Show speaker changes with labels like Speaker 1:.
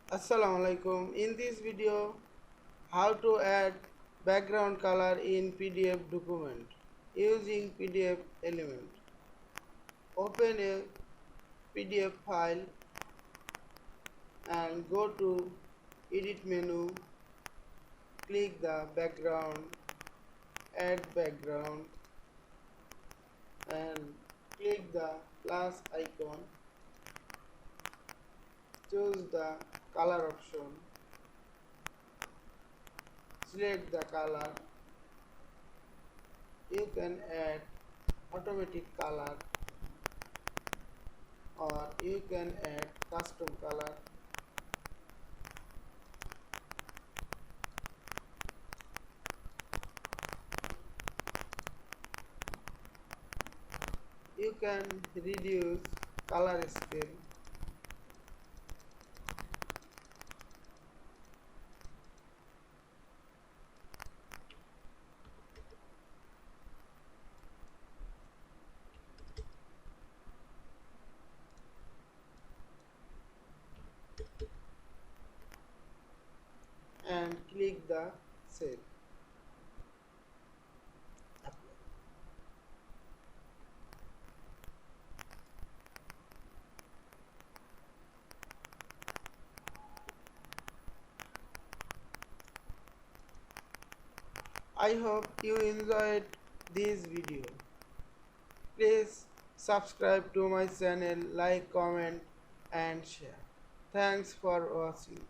Speaker 1: Assalamualaikum. In this video, how to add background color in PDF document using PDF element. Open a PDF file and go to edit menu, click the background, add background and click the plus icon, choose the color option, select the color. You can add automatic color or you can add custom color. You can reduce color scale. And click the save. I hope you enjoyed this video. Please subscribe to my channel, like, comment and share. Thanks for watching.